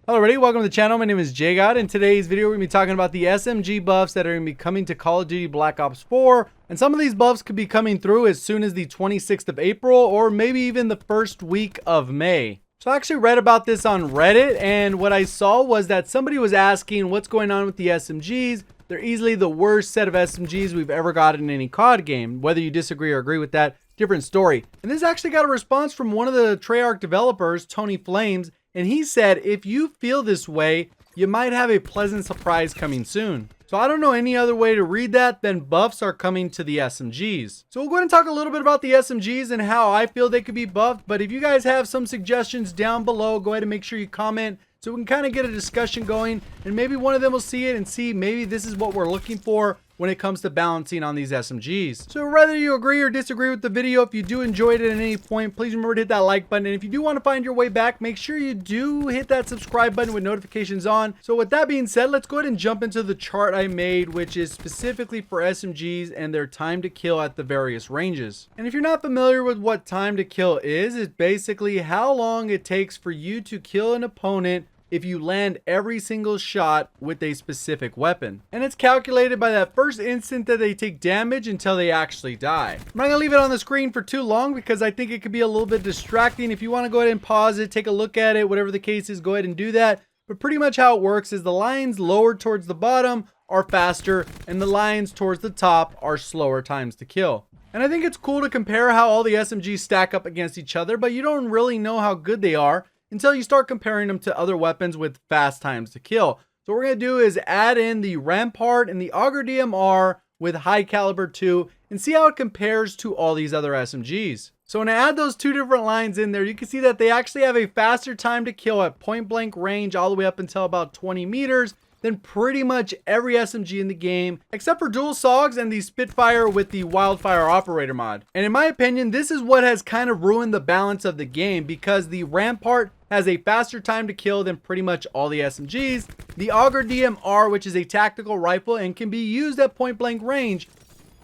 Hello everybody, welcome to the channel. My name is JGOD. In today's video, we're going to be talking about the SMG buffs that are going to be coming to Call of Duty Black Ops 4. And some of these buffs could be coming through as soon as the 26th of April or maybe even the first week of May. So I actually read about this on Reddit, and what I saw was that somebody was asking what's going on with the SMGs. They're easily the worst set of SMGs we've ever gotten in any COD game. Whether you disagree or agree with that, different story. And this actually got a response from one of the Treyarch developers, Tony Flames. And he said, if you feel this way, you might have a pleasant surprise coming soon. So I don't know any other way to read that than buffs are coming to the SMGs. So we'll go ahead and talk a little bit about the SMGs and how I feel they could be buffed. But if you guys have some suggestions down below, go ahead and make sure you comment so we can kind of get a discussion going. And maybe one of them will see it and see maybe this is what we're looking for when it comes to balancing on these SMGs. So whether you agree or disagree with the video, if you do enjoy it at any point, please remember to hit that like button. And if you do want to find your way back, make sure you do hit that subscribe button with notifications on. So with that being said, let's go ahead and jump into the chart I made, which is specifically for SMGs and their time to kill at the various ranges. And if you're not familiar with what time to kill is, it's basically how long it takes for you to kill an opponent if you land every single shot with a specific weapon. And it's calculated by that first instant that they take damage until they actually die. I'm not gonna leave it on the screen for too long because I think it could be a little bit distracting. If you want to go ahead and pause it, take a look at it, whatever the case is, go ahead and do that. But pretty much how it works is the lines lower towards the bottom are faster and the lines towards the top are slower times to kill. And I think it's cool to compare how all the SMGs stack up against each other, but you don't really know how good they are until you start comparing them to other weapons with fast times to kill. So what we're going to do is add in the Rampart and the Auger DMR with high caliber 2 and see how it compares to all these other SMGs. So when I add those two different lines in there, you can see that they actually have a faster time to kill at point blank range all the way up until about 20 meters than pretty much every SMG in the game, except for dual saugs and the Spitfire with the Wildfire Operator mod. And in my opinion, this is what has kind of ruined the balance of the game because the Rampart has a faster time to kill than pretty much all the SMGs. The Auger DMR, which is a tactical rifle and can be used at point blank range,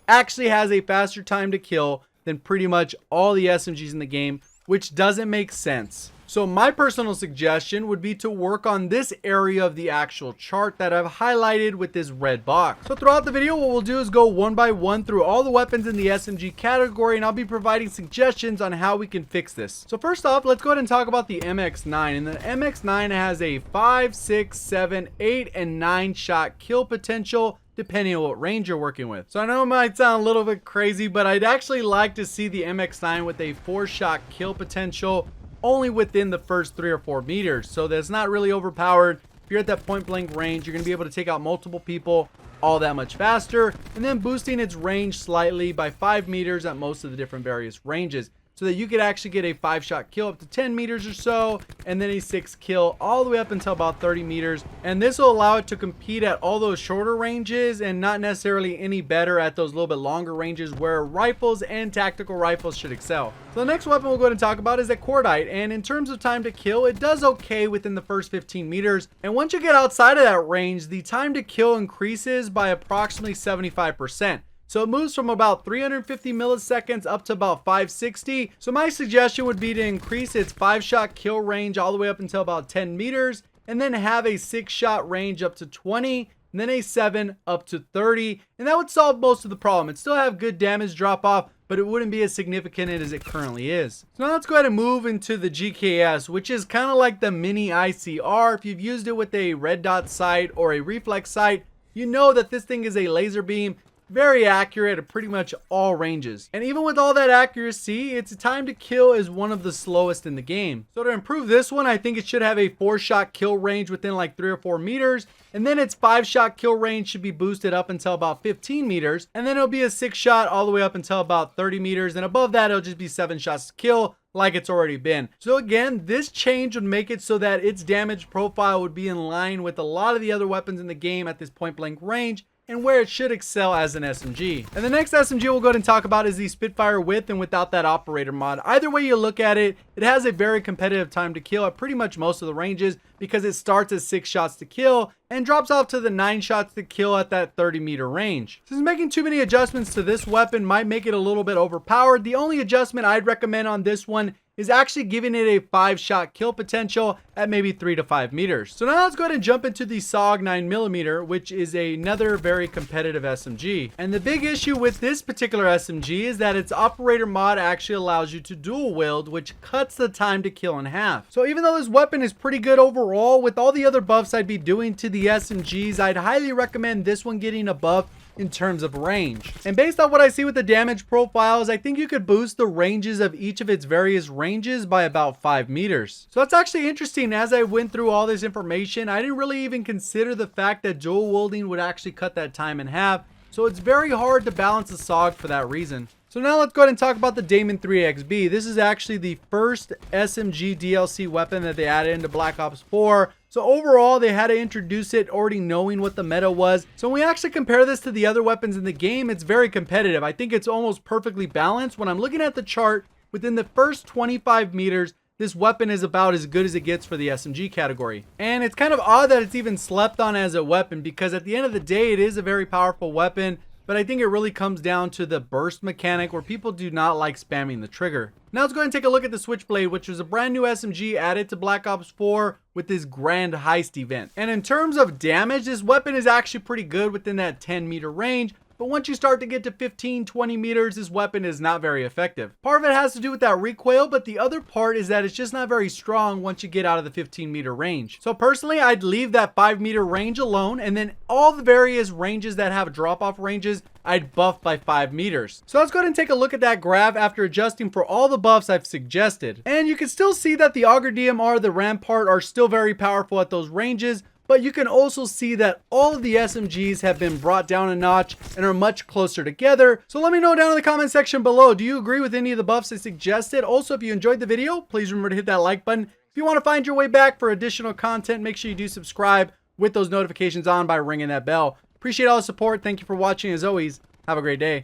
actually has a faster time to kill than pretty much all the SMGs in the game, which doesn't make sense. So my personal suggestion would be to work on this area of the actual chart that I've highlighted with this red box. So throughout the video, what we'll do is go one by one through all the weapons in the SMG category, and I'll be providing suggestions on how we can fix this. So first off, let's go ahead and talk about the MX9. And the MX9 has a 5, 6, 7, 8, and 9 shot kill potential, depending on what range you're working with. So I know it might sound a little bit crazy, but I'd actually like to see the MX9 with a 4 shot kill potential only within the first 3 or 4 meters. So that's not really overpowered. If you're at that point blank range, you're gonna be able to take out multiple people all that much faster, and then boosting its range slightly by 5 meters at most of the different various ranges, so that you could actually get a 5 shot kill up to 10 meters or so, and then a 6 kill all the way up until about 30 meters. And this will allow it to compete at all those shorter ranges and not necessarily any better at those little bit longer ranges where rifles and tactical rifles should excel. So the next weapon we'll go ahead and talk about is a cordite. And in terms of time to kill, it does okay within the first 15 meters. And once you get outside of that range, the time to kill increases by approximately 75%. So it moves from about 350 milliseconds up to about 560. So my suggestion would be to increase its 5 shot kill range all the way up until about 10 meters, and then have a 6 shot range up to 20, and then a 7 up to 30. And that would solve most of the problem. It'd still have good damage drop off, but it wouldn't be as significant as it currently is. So now let's go ahead and move into the GKS, which is kind of like the mini ICR. If you've used it with a red dot sight or a reflex sight, you know that this thing is a laser beam. Very accurate at pretty much all ranges. And even with all that accuracy, its time to kill is one of the slowest in the game. So to improve this one, I think it should have a 4 shot kill range within like 3 or 4 meters. And then its 5 shot kill range should be boosted up until about 15 meters. And then it'll be a 6 shot all the way up until about 30 meters. And above that, it'll just be 7 shots to kill, like it's already been. So again, this change would make it so that its damage profile would be in line with a lot of the other weapons in the game at this point blank range, and where it should excel as an SMG. And the next SMG we'll go ahead and talk about is the Spitfire with and without that operator mod. Either way you look at it, it has a very competitive time to kill at pretty much most of the ranges because it starts at 6 shots to kill and drops off to the 9 shots to kill at that 30 meter range. Since making too many adjustments to this weapon might make it a little bit overpowered, the only adjustment I'd recommend on this one is actually giving it a 5-shot kill potential at maybe 3 to 5 meters. So now let's go ahead and jump into the SOG 9mm, which is another very competitive SMG. And the big issue with this particular SMG is that its operator mod actually allows you to dual wield, which cuts the time to kill in half. So even though this weapon is pretty good overall, with all the other buffs I'd be doing to the SMGs, I'd highly recommend this one getting a buff in terms of range. And based on what I see with the damage profiles, I think you could boost the ranges of each of its various ranges by about 5 meters. So that's actually interesting. As I went through all this information, I didn't really even consider the fact that dual wielding would actually cut that time in half. So it's very hard to balance the SOG for that reason. So now let's go ahead and talk about the Daemon 3XB. This is actually the first SMG DLC weapon that they added into Black Ops 4. So overall, they had to introduce it already knowing what the meta was. So when we actually compare this to the other weapons in the game, it's very competitive. I think it's almost perfectly balanced. When I'm looking at the chart, within the first 25 meters, this weapon is about as good as it gets for the SMG category. And it's kind of odd that it's even slept on as a weapon, because at the end of the day, it is a very powerful weapon. But I think it really comes down to the burst mechanic, where people do not like spamming the trigger. Now let's go ahead and take a look at the Switchblade, which was a brand new SMG added to Black Ops 4 with this grand heist event. And in terms of damage, this weapon is actually pretty good within that 10-meter range. But once you start to get to 15, 20 meters, this weapon is not very effective. Part of it has to do with that recoil, but the other part is that it's just not very strong once you get out of the 15-meter range. So personally, I'd leave that 5-meter range alone, and then all the various ranges that have drop-off ranges, I'd buff by 5 meters. So let's go ahead and take a look at that graph after adjusting for all the buffs I've suggested. And you can still see that the Auger DMR, the Rampart are still very powerful at those ranges, but you can also see that all of the SMGs have been brought down a notch and are much closer together. So let me know down in the comment section below, do you agree with any of the buffs I suggested? Also, if you enjoyed the video, please remember to hit that like button. If you want to find your way back for additional content, make sure you do subscribe with those notifications on by ringing that bell. Appreciate all the support. Thank you for watching. As always, have a great day.